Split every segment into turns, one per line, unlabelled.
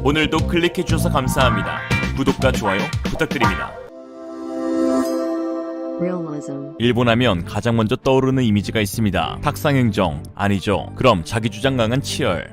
오늘도 클릭해주셔서 감사합니다. 구독과 좋아요 부탁드립니다.
Realism.
일본 하면 가장 먼저 떠오르는 이미지가 있습니다. 탁상행정 아니죠. 그럼 자기 주장 강한 치열.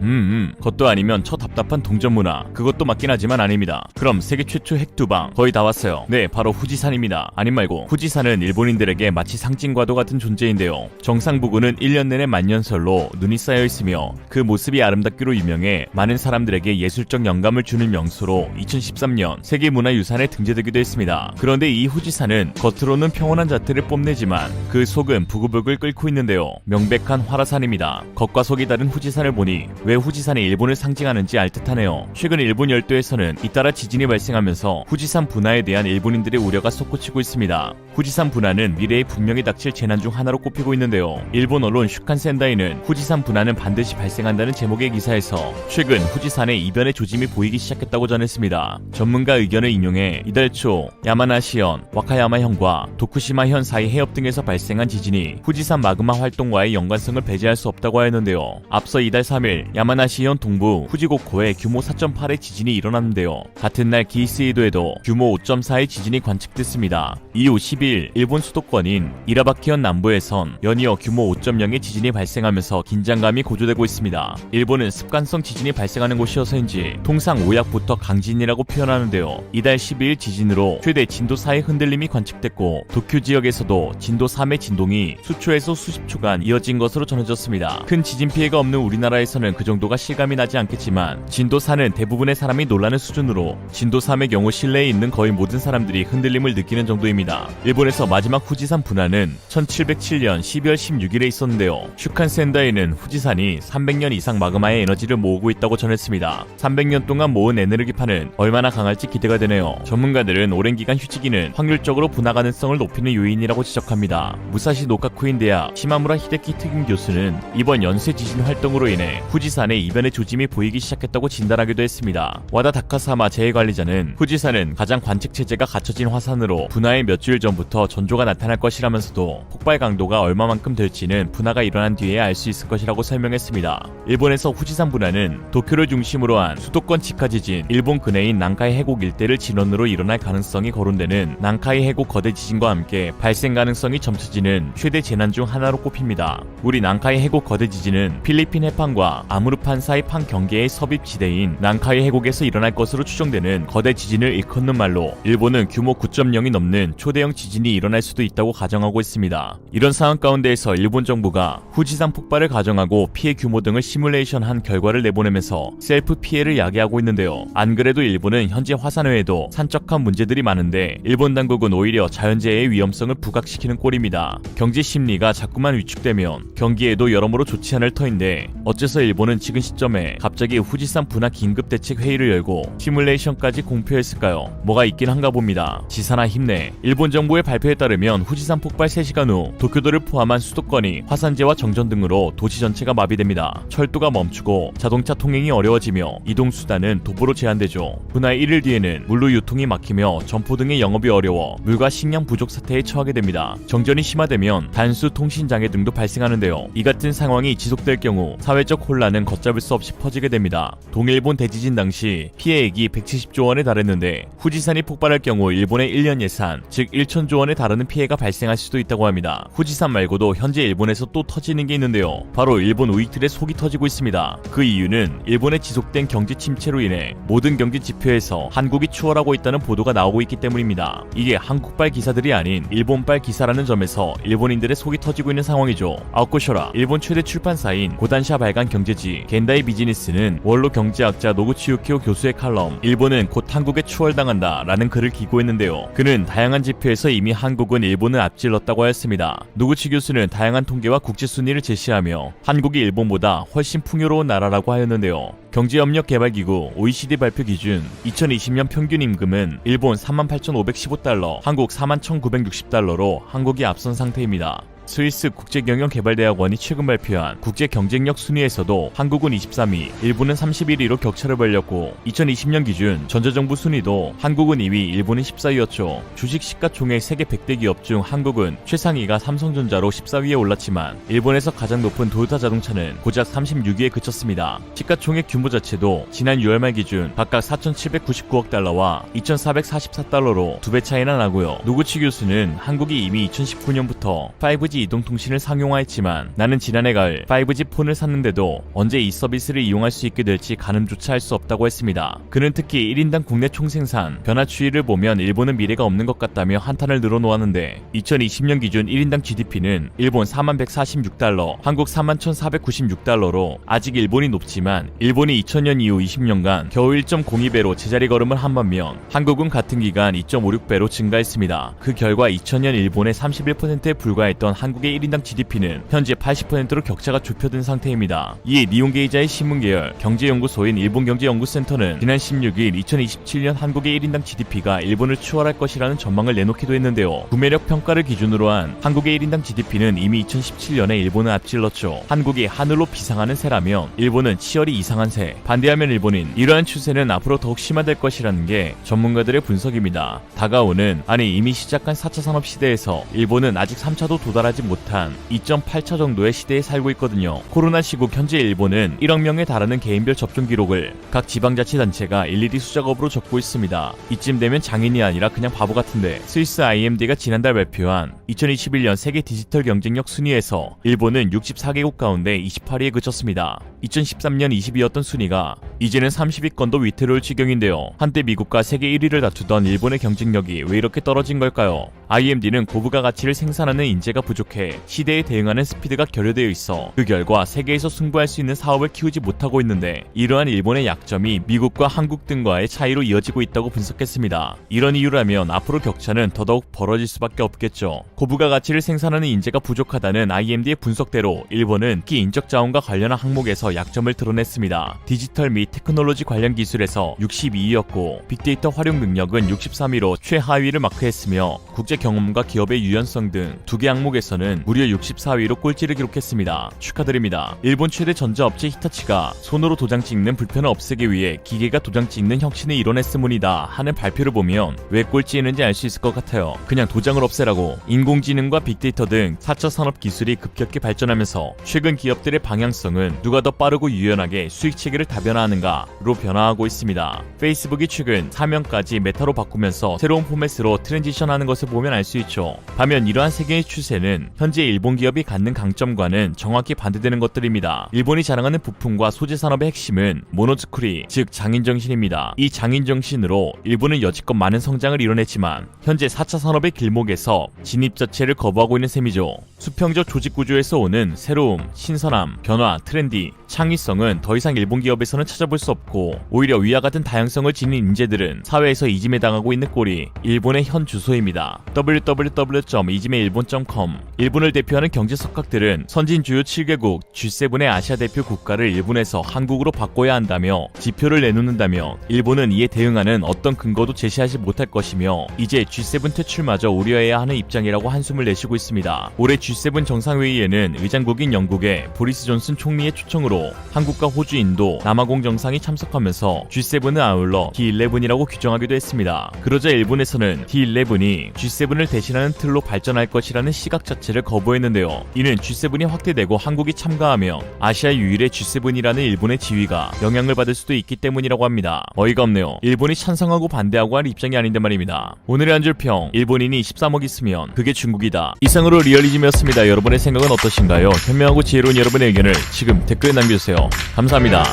그것도 아니면 저 답답한 동전 문화. 그것도 맞긴 하지만 아닙니다. 그럼 세계 최초 핵두방 거의 다 왔어요. 네, 바로 후지산입니다. 아님 말고 후지산은 일본인들에게 마치 상징과도 같은 존재인데요. 정상 부근은 1년 내내 만년설로 눈이 쌓여 있으며 그 모습이 아름답기로 유명해 많은 사람들에게 예술적 영감을 주는 명소로 2013년 세계문화유산에 등재되기도 했습니다. 그런데 이 후지산은 겉으로는 평온한 자태를 뽐내지만 그 속은 부글부글 끓고 있는데요. 명백한 화라산입니다. 겉과 속이 다른 후지산을 보니 왜 후지산이 일본을 상징하는지 알 듯하네요. 최근 일본 열도에서는 잇따라 지진이 발생하면서 후지산 분화에 대한 일본인들의 우려가 솟구치고 있습니다. 후지산 분화는 미래에 분명히 닥칠 재난 중 하나로 꼽히고 있는데요. 일본 언론 슈칸 센다이는 후지산 분화는 반드시 발생한다는 제목의 기사에서 최근 후지산에 이변의 조짐이 보이기 시작했다고 전했습니다. 전문가 의견을 인용해 이달 초 야마나시현, 와카야마현과 도쿠시마현 사이 해협 등에서 발생한 지진이 후지산 마그마 활동과의 연관성을 배제할 수 없다고 하였는데요. 앞서 이달 3일 야마나시현 동부 후지고코에 규모 4.8의 지진이 일어났는데요. 같은 날 기이스이도에도 규모 5.4의 지진이 관측됐습니다. 이후 12일 일본 수도권인 이라바키현 남부에선 연이어 규모 5.0의 지진이 발생하면서 긴장감이 고조되고 있습니다. 일본은 습관성 지진이 발생하는 곳이어서인지 통상 오약부터 강진이라고 표현하는데요. 이달 12일 지진으로 최대 진도 4의 흔들림이 관측됐고 도쿄 지역에서도 진도 3의 진동이 수초에서 수십 초간 이어진 것으로 전해졌습니다. 큰 지진 피해가 없는 우리나라에서는 그 정도가 실감이 나지 않겠지만 진도 4는 대부분의 사람이 놀라는 수준으로 진도 3의 경우 실내에 있는 거의 모든 사람들이 흔들림을 느끼는 정도입니다. 일본에서 마지막 후지산 분화는 1707년 12월 16일에 있었는데요. 슈칸 센다이는 후지산이 300년 이상 마그마의 에너지를 모으고 있다고 전했습니다. 300년 동안 모은 에너지파는 얼마나 강할지 기대가 되네요. 전문가들은 오랜 기간 휴지기는 확률적으로 분화 가능성을 높이는 요인이라고 지적합니다. 무사시 노카쿠인 대학 시마무라 히데키 특임 교수는 이번 연쇄 지진 활동으로 인해 후지산에 이변의 조짐이 보이기 시작했다고 진단하기도 했습니다. 와다 다카사마 재해관리자는 후지산은 가장 관측 체제가 갖춰진 화산으로 분화의 몇 주일 전부터 전조가 나타날 것이라면서도 폭발 강도가 얼마만큼 될지는 분화가 일어난 뒤에 알 수 있을 것이라고 설명했습니다. 일본에서 후지산 분화는 도쿄를 중심으로 한 수도권 직하 지진, 일본 근해인 난카이 해곡 일대를 진원으로 일어날 가능성이 거론되는 난카이 해곡 거대 지진과 함께 발생 가능성이 점쳐지는 최대 재난 중 하나로 꼽힙니다. 우리 난카이 해곡 거대 지진은 필리핀 해판과 아무르판 사이 판 경계의 섭입 지대인 난카이 해곡에서 일어날 것으로 추정되는 거대 지진을 일컫는 말로 일본은 규모 9.0이 넘는 초대형 지진이 일어날 수도 있다고 가정하고 있습니다. 이런 상황 가운데에서 일본 정부가 후지산 폭발을 가정하고 피해 규모 등을 시뮬레이션한 결과를 내보내면서 셀프 피해를 야기하고 있는데요. 안 그래도 일본은 현재 화산 외에도 산적한 문제들이 많은데 일본 당국은 오히려 자연재해의 위험성을 부각시키는 꼴입니다. 경제 심리가 자꾸만 위축되면 경기에도 여러모로 좋지 않을 터인데 어째서 일본은 지금 시점에 갑자기 후지산 분화 긴급대책 회의를 열고 시뮬레이션까지 공표했을까요? 뭐가 있긴 한가 봅니다. 지사나 힘내. 일본 정부의 발표에 따르면 후지산 폭발 3시간 후 도쿄도를 포함한 수도권이 화산재와 정전 등으로 도시 전체가 마비됩니다. 철도가 멈추고 자동차 통행이 어려워지며 이동수단은 도보로 제한되죠. 분화의 1일 뒤에는 물류 유통이 막히며 점포 등의 영업이 어려워 물과 식량 부족 사태에 처하게 됩니다. 정전이 심화되면 단수 통신 장애 등도 발생하는데요. 이 같은 상황이 지속될 경우 사회적 혼란은 걷잡을 수 없이 퍼지게 됩니다. 동일본 대지진 당시 피해액이 170조 원에 달했는데 후지산이 폭발할 경우 일본의 1년 예산, 즉 1천조 원에 달하는 피해가 발생할 수도 있다고 합니다. 후지산 말고도 현재 일본에서 또 터지는 게 있는데요. 바로 일본 우익들의 속이 터지고 있습니다. 그 이유는 일본의 지속된 경제 침체로 인해 모든 경제 지표에서 한국이 추월하고 있다는 보도가 나오고 있기 때문입니다. 이게 한국발 기사들이 아닌 일본발 기사라는 점에서 일본인들의 속이 터지고 있는 상황이죠. 아오코쇼라, 일본 최대 출판사인 고단샤 발간 경제지 겐다이 비즈니스는 원로 경제학자 노구치 유키오 교수의 칼럼 일본은 곧 한국에 추월당한다 라는 글을 기고했는데요. 그는 다양한 지표에서 이미 한국은 일본을 앞질렀다고 하였습니다. 노구치 교수는 다양한 통계와 국제 순위를 제시하며 한국이 일본보다 훨씬 풍요로운 나라라고 하였는데요. 경제협력개발기구 OECD 발표 기준 2020년 평균 임금은 일본 38,515달러, 한국 41,960달러로 한국이 앞선 상태입니다. 스위스 국제경영개발대학원이 최근 발표한 국제경쟁력 순위에서도 한국은 23위, 일본은 31위로 격차를 벌렸고 2020년 기준 전자정부 순위도 한국은 2위, 일본은 14위였죠. 주식 시가총액 세계 100대 기업 중 한국은 최상위가 삼성전자로 14위에 올랐지만 일본에서 가장 높은 도요타 자동차는 고작 36위에 그쳤습니다. 시가총액 규모 자체도 지난 6월 말 기준 각각 4,799억 달러와 2,444달러로 2배 차이나 나고요. 노구치 교수는 한국이 이미 2019년부터 5G 이동통신을 상용화했지만 나는 지난해 가을 5G 폰을 샀는데도 언제 이 서비스를 이용할 수 있게 될지 가늠조차 할 수 없다고 했습니다. 그는 특히 1인당 국내 총생산 변화 추이를 보면 일본은 미래가 없는 것 같다며 한탄을 늘어놓았는데 2020년 기준 1인당 GDP는 일본 4146달러, 한국 41,496달러로 아직 일본이 높지만 일본이 2000년 이후 20년간 겨우 1.02배로 제자리 걸음을 한 반면 한국은 같은 기간 2.56배로 증가했습니다. 그 결과 2000년 일본의 31%에 불과했던 한국의 1인당 GDP는 현재 80%로 격차가 좁혀든 상태입니다. 이에 니온게이자의 신문계열 경제연구소인 일본경제연구센터는 지난 16일 2027년 한국의 1인당 GDP가 일본을 추월할 것이라는 전망을 내놓기도 했는데요. 구매력 평가를 기준으로 한 한국의 1인당 GDP는 이미 2017년에 일본을 앞질렀죠. 한국이 하늘로 비상하는 새라면 일본은 치열이 이상한 새, 반대하면 일본인. 이러한 추세는 앞으로 더욱 심화될 것이라는 게 전문가들의 분석입니다. 다가오는, 아니 이미 시작한 4차 산업 시대에서 일본은 아직 3차도 도달하지 못한 2.8차 정도의 시대에 살고 있거든요. 코로나 시국 현재 일본은 1억 명에 달하는 개인별 접종 기록을 각 지방자치단체가 일일이 수작업으로 적고 있습니다. 이쯤 되면 장인이 아니라 그냥 바보 같은데 스위스 IMD가 지난달 발표한 2021년 세계 디지털 경쟁력 순위에서 일본은 64개국 가운데 28위에 그쳤습니다. 2013년 20위였던 순위가 이제는 30위권도 위태로울 지경인데요. 한때 미국과 세계 1위를 다투던 일본의 경쟁력이 왜 이렇게 떨어진 걸까요? IMD는 고부가 가치를 생산하는 인재가 부족해 시대에 대응하는 스피드가 결여되어 있어 그 결과 세계에서 승부할 수 있는 사업을 키우지 못하고 있는데 이러한 일본의 약점이 미국과 한국 등과의 차이로 이어지고 있다고 분석했습니다. 이런 이유라면 앞으로 격차는 더더욱 벌어질 수밖에 없겠죠. 고부가 가치를 생산하는 인재가 부족하다는 IMD의 분석대로 일본은 특히 인적 자원과 관련한 항목에서 약점을 드러냈습니다. 디지털 및 테크놀로지 관련 기술에서 62위였고 빅데이터 활용 능력은 63위로 최하위를 마크했으며 국제 경험과 기업의 유연성 등 두 개 항목에서는 무려 64위로 꼴찌를 기록했습니다. 축하드립니다. 일본 최대 전자업체 히타치가 손으로 도장 찍는 불편을 없애기 위해 기계가 도장 찍는 혁신을 이뤄냈음이다 하는 발표를 보면 왜 꼴찌했는지 알 수 있을 것 같아요. 그냥 도장을 없애라고. 인공지능과 빅데이터 등 4차 산업 기술이 급격히 발전하면서 최근 기업들의 방향성은 누가 더 빠르고 유연하게 수익 체계를 다변화하는가로 변화하고 있습니다. 페이스북이 최근 사명까지 메타로 바꾸면서 새로운 포맷으로 트랜지션하는 것을 보면 알 수 있죠. 반면 이러한 세계의 추세는 현재 일본 기업이 갖는 강점과는 정확히 반대되는 것들입니다. 일본이 자랑하는 부품과 소재 산업의 핵심은 모노즈쿠리, 즉 장인정신입니다. 이 장인정신으로 일본은 여지껏 많은 성장을 이뤄냈지만 현재 4차 산업의 길목에서 진입 자체를 거부하고 있는 셈이죠. 수평적 조직 구조에서 오는 새로움, 신선함, 변화, 트렌디, 창의성은 더 이상 일본 기업에서는 찾아볼 수 없고 오히려 위와 같은 다양성을 지닌 인재들은 사회에서 이짐에 당하고 있는 꼴이 일본의 현 주소입니다. www.ijimeilbon.com 일본을 대표하는 경제 석학들은 선진 주요 7개국 G7의 아시아 대표 국가를 일본에서 한국으로 바꿔야 한다며 지표를 내놓는다며 일본은 이에 대응하는 어떤 근거도 제시하지 못할 것이며 이제 G7 퇴출마저 우려해야 하는 입장이라고 한숨을 내쉬고 있습니다. 올해 G7 정상회의에는 의장국인 영국의 보리스 존슨 총리의 초청으로 한국과 호주, 인도, 남아공 정상이 참석하면서 G7을 아울러 D11이라고 규정하기도 했습니다. 그러자 일본에서는 D11이 G7을 대신하는 틀로 발전할 것이라는 시각 자체를 거부했는데요. 이는 G7이 확대되고 한국이 참가하며 아시아 유일의 G7이라는 일본의 지위가 영향을 받을 수도 있기 때문이라고 합니다. 어이가 없네요. 일본이 찬성하고 반대하고 할 입장이 아닌데 말입니다. 오늘의 한 줄 평, 일본인이 13억 있으면 그게 중국이다. 이상으로 리얼리즘이었습니다. 여러분의 생각은 어떠신가요? 현명하고 지혜로운 여러분의 의견을 지금 댓글에 남겨주세요. 감사합니다.